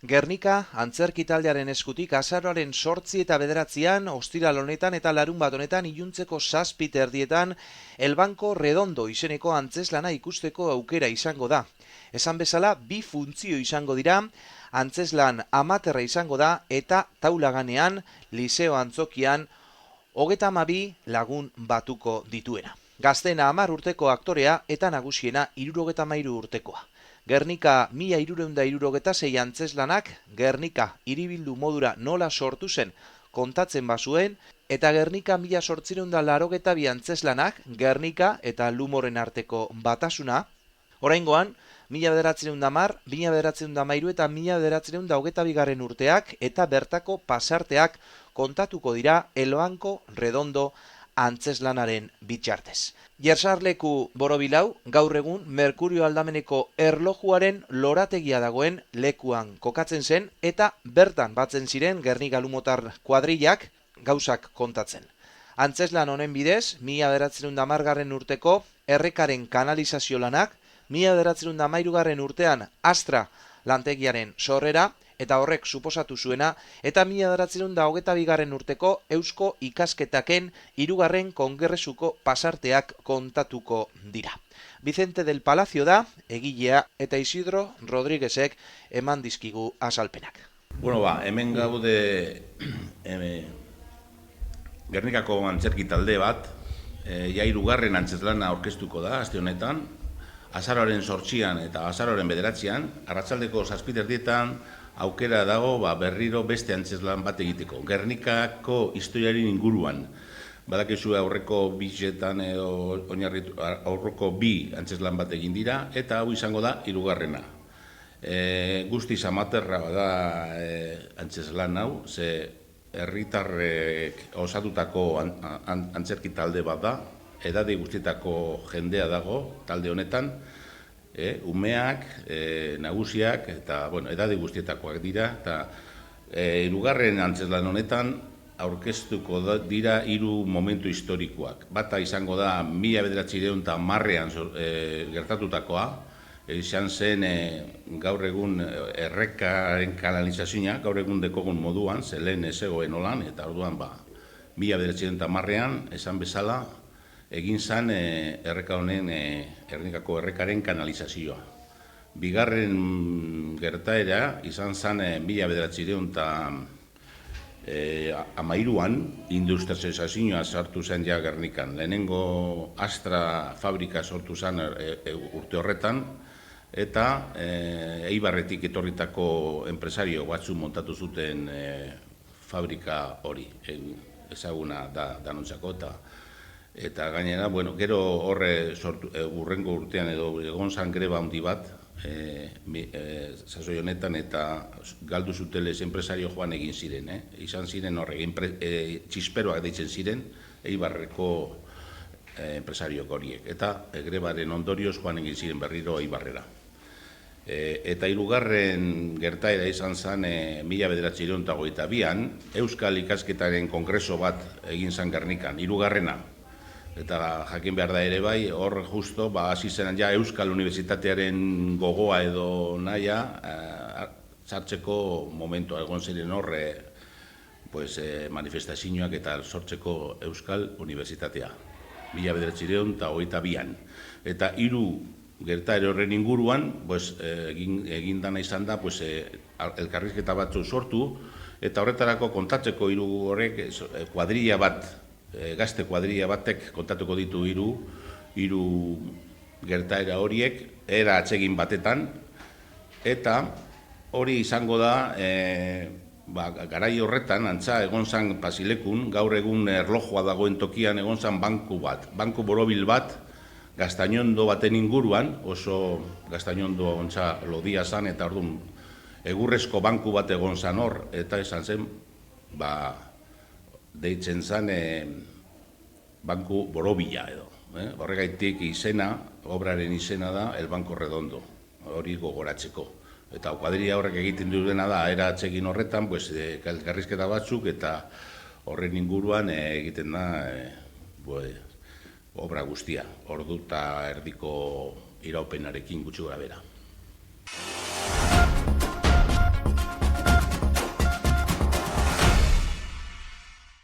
Gernika antzerki taldearen eskutik azaroaren 8 eta 9 ostiral honetan eta larunbat honetan iluntzeko 7 erdietan El Banco Redondo izeneko antzeslana ikusteko aukera izango da. Esan bezala, bi funtzio izango dira, antzeslan amaterra izango da eta taulaganean, Liseo Antzokian, 32 lagun batuko dituena. Gaztena 10 urteko aktorea eta nagusiena 73 urtekoa. Gernika 1376 antzeslanak Gernika hiribildu modura nola sortu zen kontatzen bazuen, eta Gernika 1882 antzeslanak Gernika eta Lumoren arteko batasuna. Oraingoan, 1910, 1913 eta 1922 urteak eta bertako pasarteak kontatuko dira El Banco Redondo antzeslanaren bitxartez. Jersarleku borobilau, gaur egun Merkurio aldameneko erlojuaren lorategia dagoen lekuan kokatzen zen eta bertan batzen ziren Gernika lumotar kuadrillak gauzak kontatzen. Antzeslan honen bidez, 1910 urteko errekaren kanalizazio lanak, 1913 urtean Astra lantegiaren sorrera, eta horrek suposatu zuena, eta 1922 urteko Eusko ikasketaken 3. kongresuko pasarteak kontatuko dira. Vicente del Palacio da, egilea, eta Isidro Rodríguezek eman dizkigu azalpenak. Bueno, hemen gaude Gernikako antzerki talde bat, ja 3. antzeslana aurkeztuko da, aste honetan, azaroaren 8 eta azaroaren 9, arratsaldeko 7 erdietan, aukera dago berriro beste antzeslan bat egiteko. Gernikako historiaren inguruan. Badakizu aurreko bizetan edo aurreko 2 antzeslan bat egin dira, eta hau izango da 3. Guztiz amaterra da antzeslan hau, ze herritarrek osatutako antzerki talde bat da, edade guztietako jendea dago talde honetan, umeak, nagusiak, eta edade guztietakoak dira, eta 3. antzeslan honetan aurkeztuko dira 3 momentu historikoak. Bata izango da 1910 gertatutakoa, izan zen gaur egun errekaren kanalizazioa, gaur egun dekogun moduan, zelen ezegoen holan, eta orduan 1910 esan bezala, egin zen erreka honen, Gernikako errekaren kanalizazioa. Bigarren gertaera izan zen 1913an industrializazioa sartu zen ja Gernikan. Lehenengo Astra fabrika sortu zen urte horretan, eta Eibarretik etorritako enpresario batzu montatu zuten fabrika hori, ezaguna da danontzako, eta gainera, gero horre urrengo urtean edo egon zan greba handi bat, sasoi honetan, eta galdu zutelez enpresario joan egin ziren. Izan ziren horre, txisperoak deitzen ziren, Eibarreko enpresariok horiek. Eta grebaren ondorioz joan egin ziren berriro Eibarrera. Eta 3. gertaera izan zen 1922an, Euskal ikasketaren kongreso bat egin zen Gernikan, 3. Eta jakin behar da ere bai, hor justo, hasi zen ja Euskal Unibertsitatearen gogoa edo nahia, sartzeko momentua egon ziren horre manifestazioak eta sortzeko Euskal Unibertsitatea, 1922an. Eta 3 gertaera horren inguruan, egin dana izan da, elkarrizketa batzu sortu, eta horretarako kontatzeko 3 horrek kuadrilla bat, gazte kuadrilla batek kontatuko ditu 3 gertaera horiek, era atsegin batetan, eta hori izango da, garai horretan, antza egon zan Pasilekun, gaur egun erlojua dagoen tokian egon zan banku bat, banku borobil bat, Gaztainondo baten inguruan, oso Gaztainondo ontsa lodia zan, eta orduan egurrezko banku bat egon zan hor, eta esan zen, deitzen zen banku borobila edo. Horregaitik izena, obraren izena da, El Banco Redondo, hori gogoratzeko. Eta kuadrilla horrek egiten duena da, era atsegin horretan, elkarrizketa batzuk, eta horren inguruan egiten da obra guztia, ordu eta erdiko iraupenarekin gutxi gora bera.